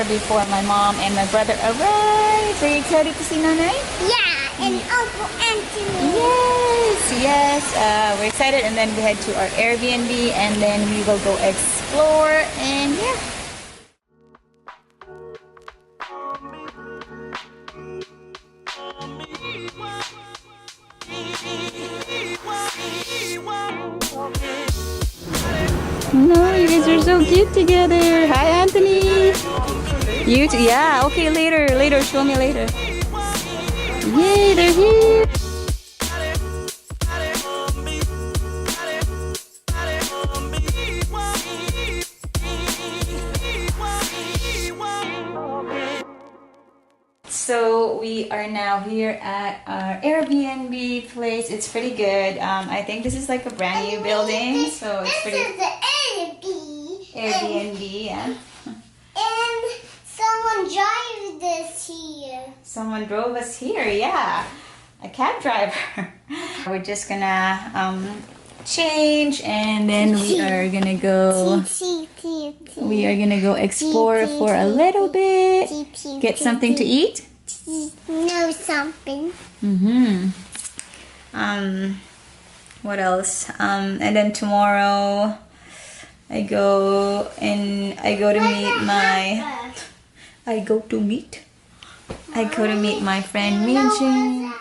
hour before my mom and my brother arrive. Are you excited to see Nanay? Yeah, and Uncle Anthony. Yes. We're excited, and then we head to our Airbnb, and then we will go explore, and yeah. No, you guys are so cute together. Hi, Anthony. You too. Yeah, okay, later. Show me later. Yay, they're here. So we are now here at our Airbnb place. It's pretty good. I think this is like a brand new building, so it's pretty. This is the Airbnb, yeah. And someone drives this here. Someone drove us here, yeah. A cab driver. We're just gonna change, and then we are gonna go. We are gonna go explore for a little bit. Get something to eat. No something. What else? And then tomorrow I go to meet my friend Minjin.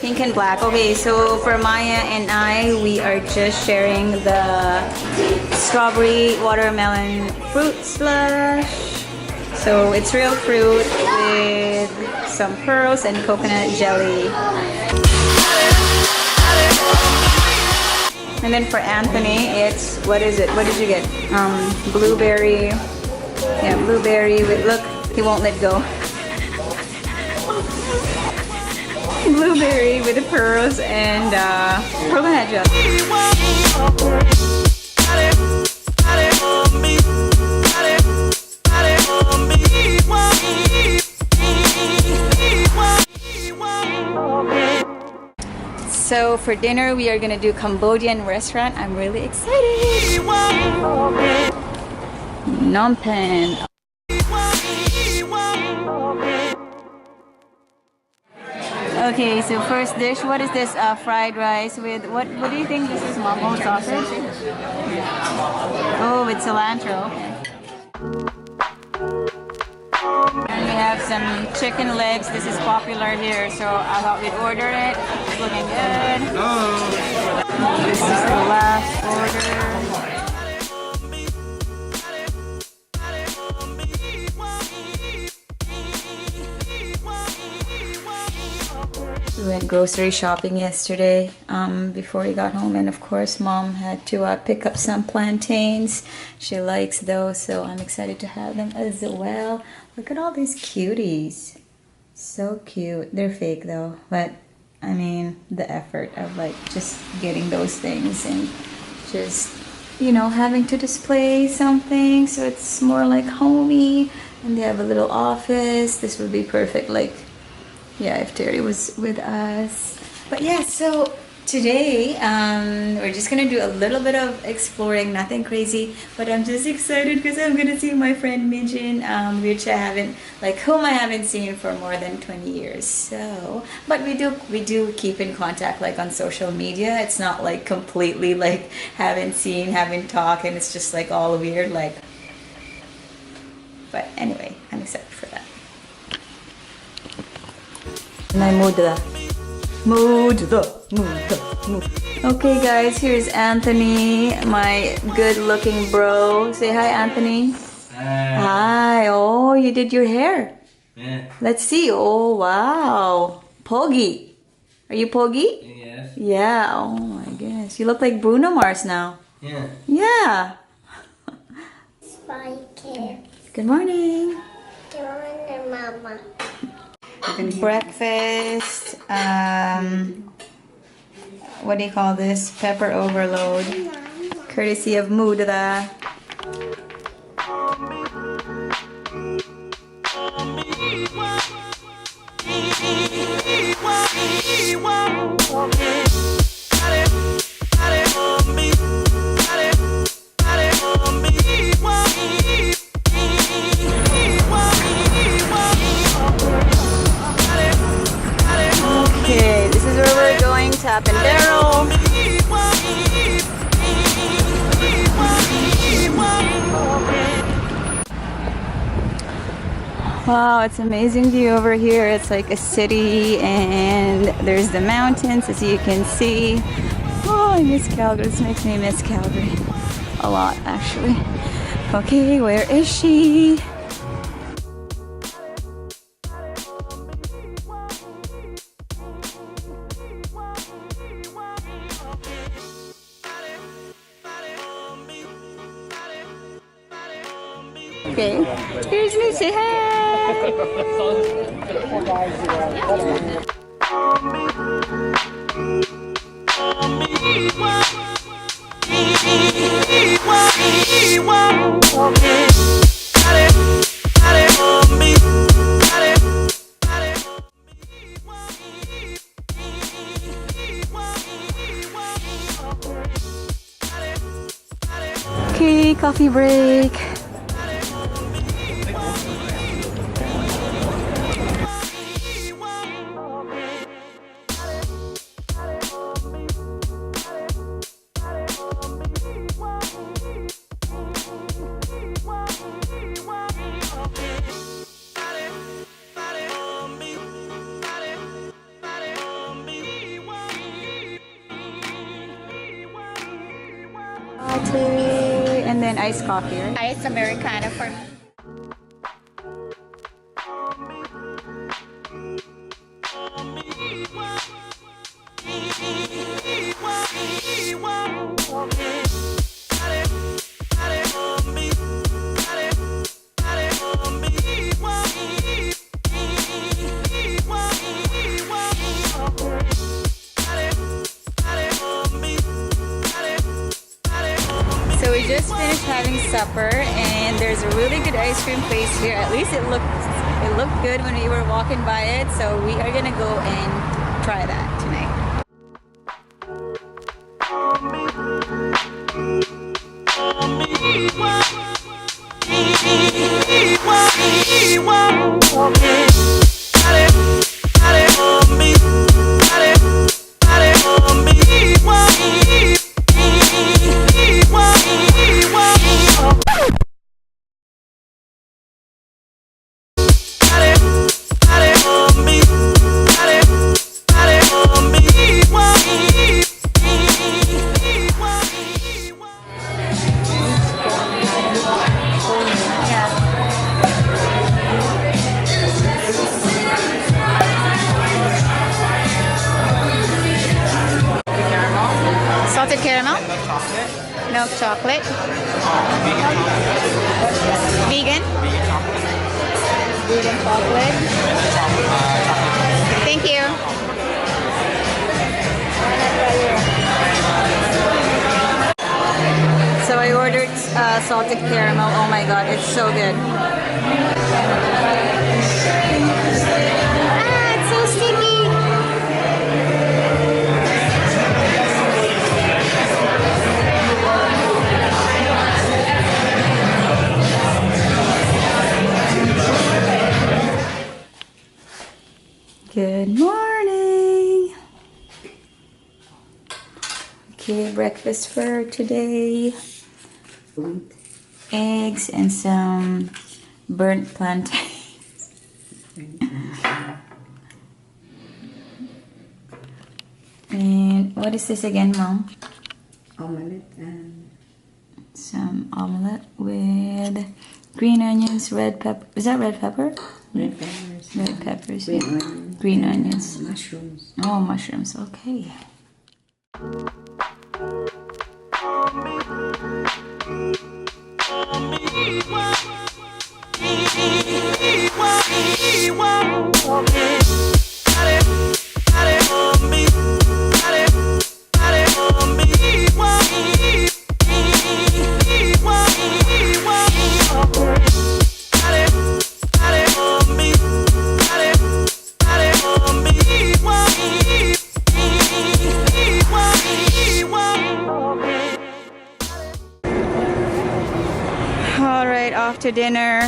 Pink and black. Okay, so for Maya and I, we are just sharing the strawberry watermelon fruit slush. So it's real fruit with some pearls and coconut jelly. And then for Anthony, it's, what is it? What did you get? Blueberry. Yeah, blueberry with, look, he won't let go. Blueberry with the pearls and coconut jelly. So for dinner, we are gonna do Cambodian restaurant. I'm really excited. Phnom Penh. Okay, so first dish, what is this? Fried rice with, what do you think this is, Mom? Oh, sausage? Oh, with cilantro, okay. And we have some chicken legs. This is popular here, so I thought we'd order it. It's looking good. This is the last order. We went grocery shopping yesterday before we got home, and of course Mom had to pick up some plantains. She likes those, so I'm excited to have them as well. Look at all these cuties. So cute. They're fake though, but I mean the effort of like just getting those things and just, you know, having to display something so it's more like homey, and they have a little office. This would be perfect, like, yeah, if Terry was with us. But yeah, so today we're just gonna do a little bit of exploring, nothing crazy, but I'm just excited because I'm gonna see my friend Minjin, which I haven't, whom I haven't seen for more than 20 years. So, but we do keep in contact, like on social media. It's not like completely like haven't talked, and it's just like all weird, like. But anyway, I'm excited for that. Okay guys, here's Anthony, my good looking bro. Say hi, Anthony. Hi. Oh, you did your hair. Yeah. Let's see. Oh wow. Poggy. Are you Poggy? Yes. Yeah. Oh my goodness. You look like Bruno Mars now. Yeah. Yeah. Spike. Good morning. Good morning, Mama. Breakfast. What do you call this? Pepper overload. Courtesy of Mudra. Okay, this is where we're going, Tap and Barrel. Wow, it's amazing view over here. It's like a city and there's the mountains as you can see. Oh, I miss Calgary. This makes me miss Calgary a lot actually. Okay, where is she? Okay, here's me, say hi! Okay, coffee break. Latte and then iced coffee, right? Iced Americano for me. So we just finished having supper and there's a really good ice cream place here. At least it looked good when we were walking by it. So we are gonna go and try that tonight. Salted caramel, Milk chocolate. vegan. Vegan chocolate. Thank you. So I ordered salted caramel. Oh my god, it's so good. Ah, it's so sticky. Good morning. Okay, breakfast for today. Eggs and some burnt plantains. And what is this again, Mom? Omelette and Some omelette with green onions, red pepper. Is that red pepper? red peppers, Red peppers. green Yeah. onions, Green onions. mushrooms. Oh, mushrooms. Okay. off to dinner.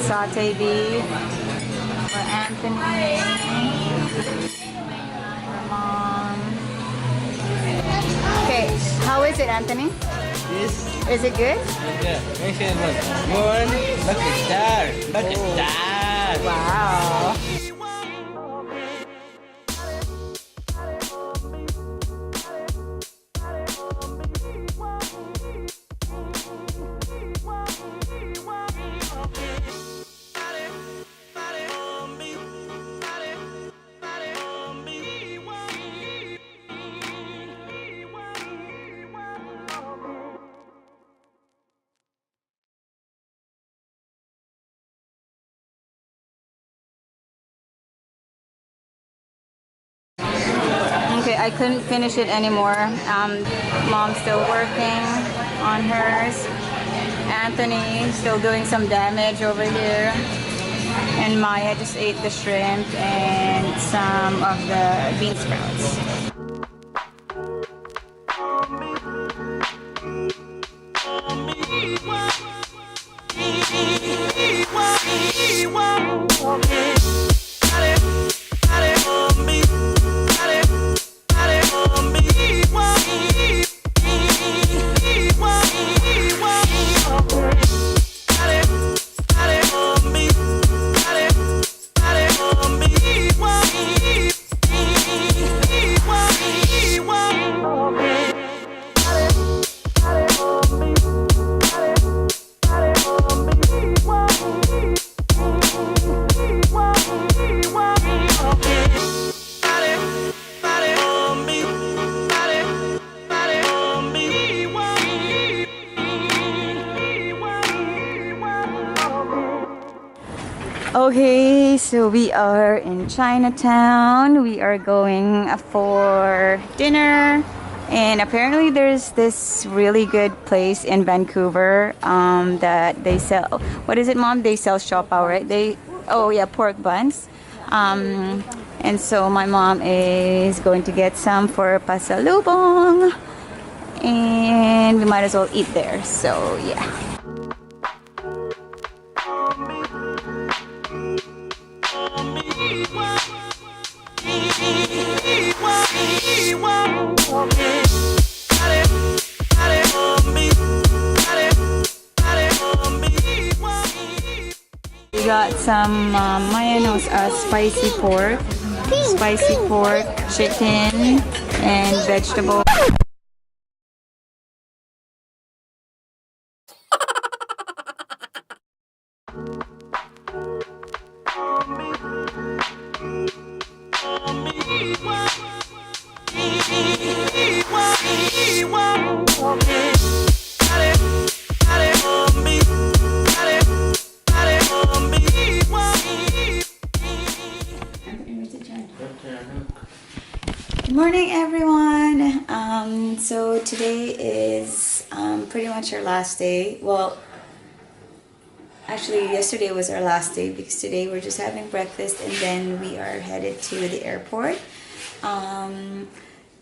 Saute beef for Anthony. For Mom. Okay, how is it, Anthony? Yes. Is it good? Yeah. Excellent. One. Lucky star. Lucky star. Wow. Okay, I couldn't finish it anymore. Mom's still working on hers. Anthony still doing some damage over here. And Maya just ate the shrimp and some of the bean sprouts. Okay, so we are in Chinatown. We are going for dinner, and apparently there's this really good place in Vancouver that they sell. What is it, Mom? They sell siopao, right? Oh yeah, pork buns. And so my mom is going to get some for pasalubong, and we might as well eat there. So yeah. We got some Maya knows spicy pork, chicken, and vegetable. Good morning, everyone. So today is pretty much our last day. Well, actually yesterday was our last day because today we're just having breakfast and then we are headed to the airport.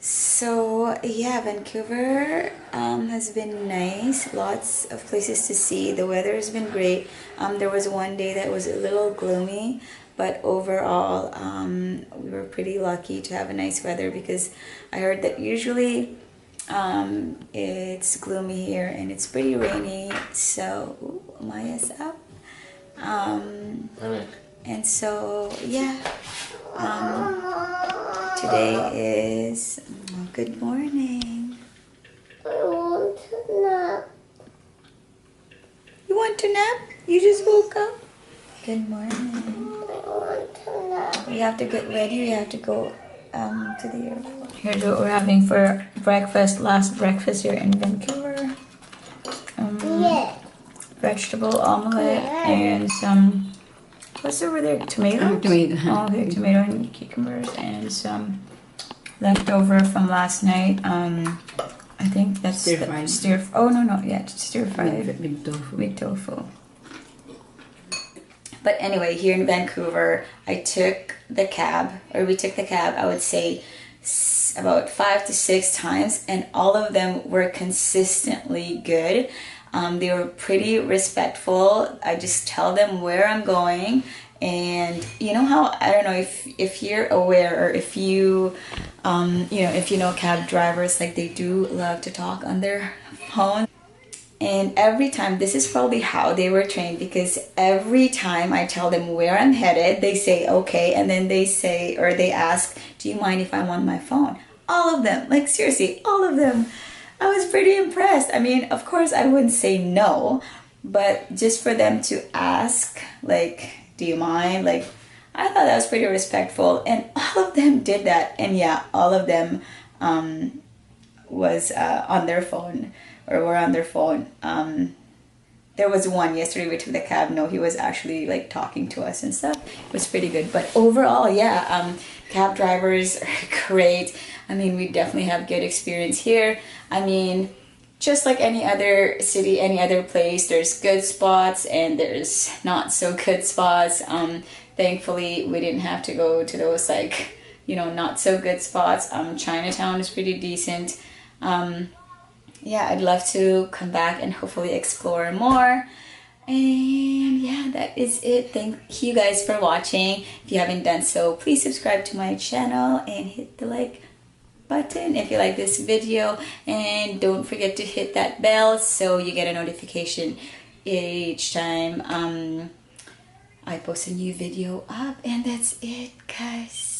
So yeah, Vancouver has been nice. Lots of places to see. The weather has been great. There was one day that was a little gloomy, but overall we were pretty lucky to have a nice weather because I heard that usually it's gloomy here and it's pretty rainy. So Maya's up. And so yeah, today is good morning. I want to nap. You want to nap? You just woke up? Good morning. I want to nap. We have to get ready. We have to go to the airport. Here's what we're having for breakfast. Last breakfast here in Vancouver. Yeah. Vegetable omelette and some. What's over there? Tomatoes? Tomato. Oh, okay, tomato and cucumbers and some leftover from last night. I think that's Stir fried. Oh no, yeah, stir fried With tofu. with tofu. But anyway, here in Vancouver, I took the cab, or we took the cab, I would say about 5 to 6 times, and all of them were consistently good. They were pretty respectful. I just tell them where I'm going, and you know how, I don't know if you're aware, or if you if you know cab drivers, like they do love to talk on their phone. And every time, this is probably how they were trained, because every time I tell them where I'm headed, they say okay, and then they say, or they ask, do you mind if I'm on my phone? All of them, like seriously, all of them. I was pretty impressed. I mean, of course I wouldn't say no, but just for them to ask, like, do you mind? Like, I thought that was pretty respectful, and all of them did that. And yeah, all of them was on their phone, or were on their phone. There was one yesterday we took the cab. No, he was actually like talking to us and stuff. It was pretty good. But overall, yeah, cab drivers are great. I mean, we definitely have good experience here. I mean, just like any other city, any other place, there's good spots and there's not so good spots. Thankfully, we didn't have to go to those, like, you know, not so good spots. Chinatown is pretty decent. Yeah, I'd love to come back and hopefully explore more. And yeah, that is it. Thank you guys for watching. If you haven't done so, please subscribe to my channel and hit the like button if you like this video, and don't forget to hit that bell so you get a notification each time I post a new video up. And that's it, guys.